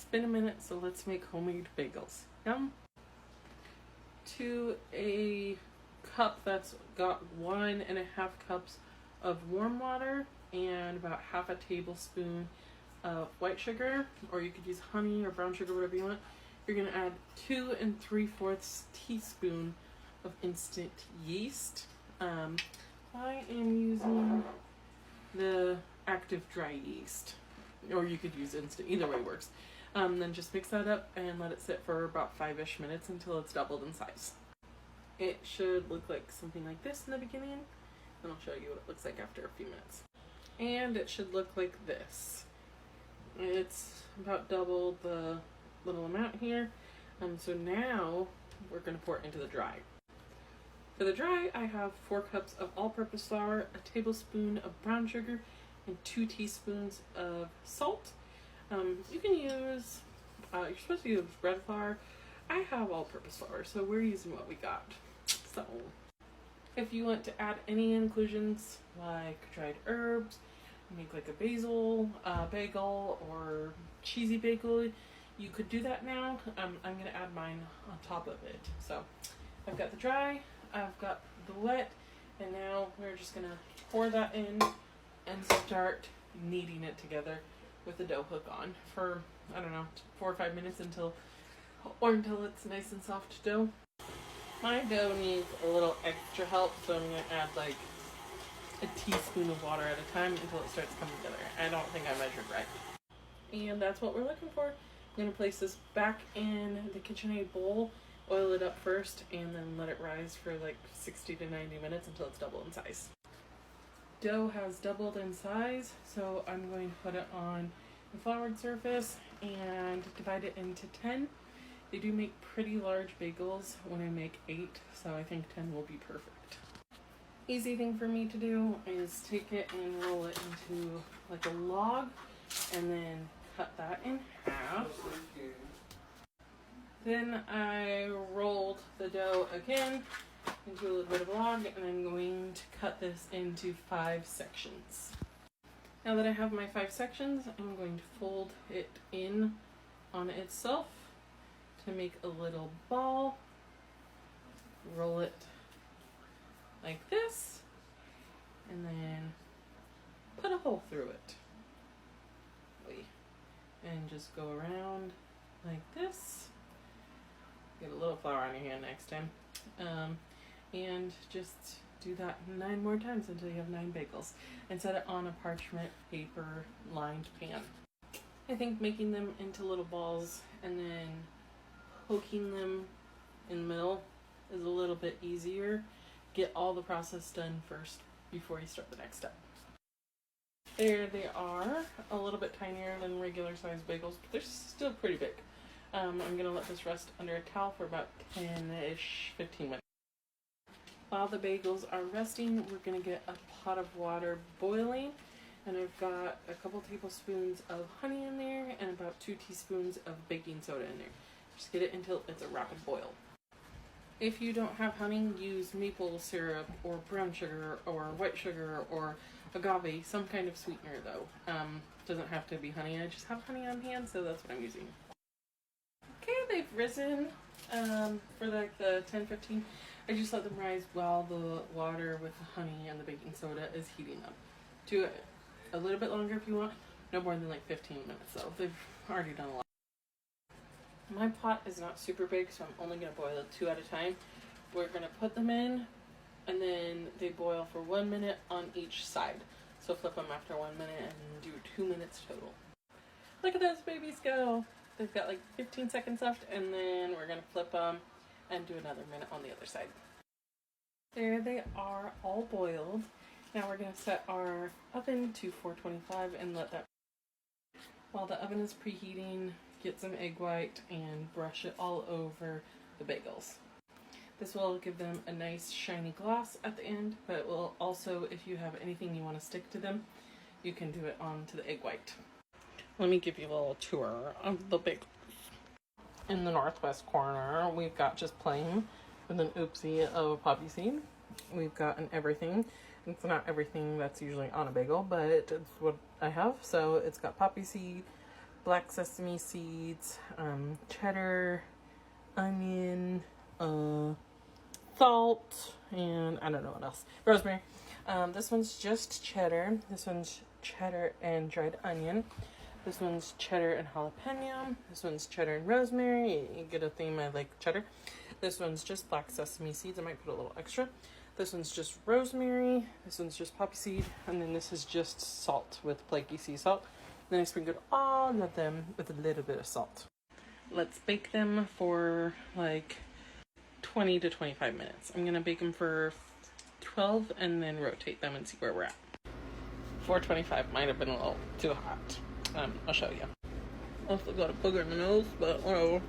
It's been a minute, so let's make homemade bagels. Yum. To a cup that's got 1.5 cups of warm water and about half a tablespoon of white sugar, or you could use honey or brown sugar, whatever you want. You're gonna add 2 3/4 teaspoon of instant yeast. I am using the active dry yeast, or you could use instant, either way works. Then just mix that up and let it sit for about 5-ish minutes until it's doubled in size. It should look like something like this in the beginning, and I'll show you what it looks like after a few minutes. And it should look like this. It's about double the little amount here. So now we're going to pour it into the dry. For the dry, I have 4 cups of all-purpose flour, a tablespoon of brown sugar, and 2 teaspoons of salt. You can use, you're supposed to use red flour. I have all-purpose flour, so we're using what we got. So, if you want to add any inclusions like dried herbs, make like a basil bagel or cheesy bagel, you could do that now. I'm going to add mine on top of it. So, I've got the dry, I've got the wet, and now we're just going to pour that in and start kneading it together with the dough hook on for, I don't know, 4 or 5 minutes until it's nice and soft dough. My dough needs a little extra help, so I'm going to add like a teaspoon of water at a time until it starts coming together. I don't think I measured right. And that's what we're looking for. I'm going to place this back in the KitchenAid bowl, oil it up first, and then let it rise for like 60 to 90 minutes until it's double in size. Dough has doubled in size, so I'm going to put it on the floured surface and divide it into 10. They do make pretty large bagels when I make 8, so I think 10 will be perfect. Easy thing for me to do is take it and roll it into like a log and then cut that in half. Then I rolled the dough again into a little bit of a log, and I'm going to cut this into 5 sections. Now that I have my 5 sections, I'm going to fold it in on itself to make a little ball. Roll it like this, and then put a hole through it. And just go around like this. Get a little flour on your hand next time. And just do that 9 more times until you have 9 bagels. And set it on a parchment paper lined pan. I think making them into little balls and then poking them in the middle is a little bit easier. Get all the process done first before you start the next step. There they are, a little bit tinier than regular sized bagels, but they're still pretty big. I'm going to let this rest under a towel for about 10-ish, 15 minutes. While the bagels are resting, we're going to get a pot of water boiling, and I've got a couple tablespoons of honey in there and about 2 teaspoons of baking soda in there. Just get it until it's a rapid boil. If you don't have honey, use maple syrup or brown sugar or white sugar or agave, some kind of sweetener though. Doesn't have to be honey. I just have honey on hand, so that's what I'm using. Okay, they've risen for like the 10-15. I just let them rise while the water with the honey and the baking soda is heating up. Do it a little bit longer if you want. No more than like 15 minutes though. They've already done a lot. My pot is not super big, so I'm only going to boil it 2 at a time. We're going to put them in, and then they boil for 1 minute on each side. So flip them after 1 minute and do 2 minutes total. Look at those babies go. They've got like 15 seconds left, and then we're going to flip them and do another minute on the other side. There they are, all boiled. Now we're going to set our oven to 425 and let that. While the oven is preheating, get some egg white and brush it all over the bagels. This will give them a nice shiny gloss at the end, but it will also, if you have anything you want to stick to them, you can do it onto the egg white. Let me give you a little tour of the bagels. In the northwest corner, we've got just plain with an oopsie of poppy seed. We've got an everything. It's not everything that's usually on a bagel, but it's what I have. So it's got poppy seed, black sesame seeds, cheddar, onion, salt, and I don't know what else. Rosemary. This one's just cheddar. This one's cheddar and dried onion. This one's cheddar and jalapeno. This one's cheddar and rosemary. You get a theme, I like cheddar. This one's just black sesame seeds. I might put a little extra. This one's just rosemary. This one's just poppy seed. And then this is just salt with flaky sea salt. Then I sprinkled all of them with a little bit of salt. Let's bake them for like 20 to 25 minutes. I'm going to bake them for 12 and then rotate them and see where we're at. 425 might have been a little too hot. I'll show you. Also got a booger in the nose, but whatever.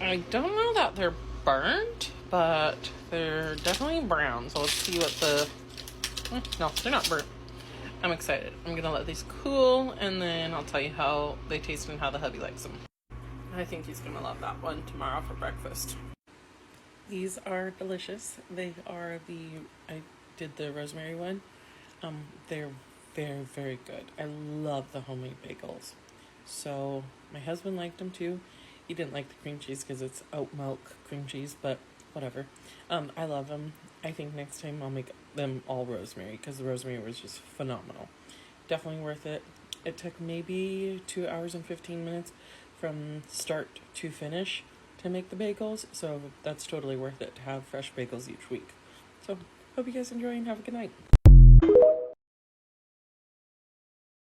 I don't know that they're burnt, but they're definitely brown. So let's see what the... No, they're not burnt. I'm excited. I'm gonna let these cool, and then I'll tell you how they taste and how the hubby likes them. I think he's gonna love that one tomorrow for breakfast. These are delicious. They are I did the rosemary one. They're very, very good. I love the homemade bagels. So my husband liked them too. He didn't like the cream cheese because it's oat milk cream cheese, but whatever. I love them. I think next time I'll make them all rosemary because the rosemary was just phenomenal. Definitely worth it. It took maybe 2 hours and 15 minutes from start to finish to make the bagels. So that's totally worth it to have fresh bagels each week. So hope you guys enjoy and have a good night.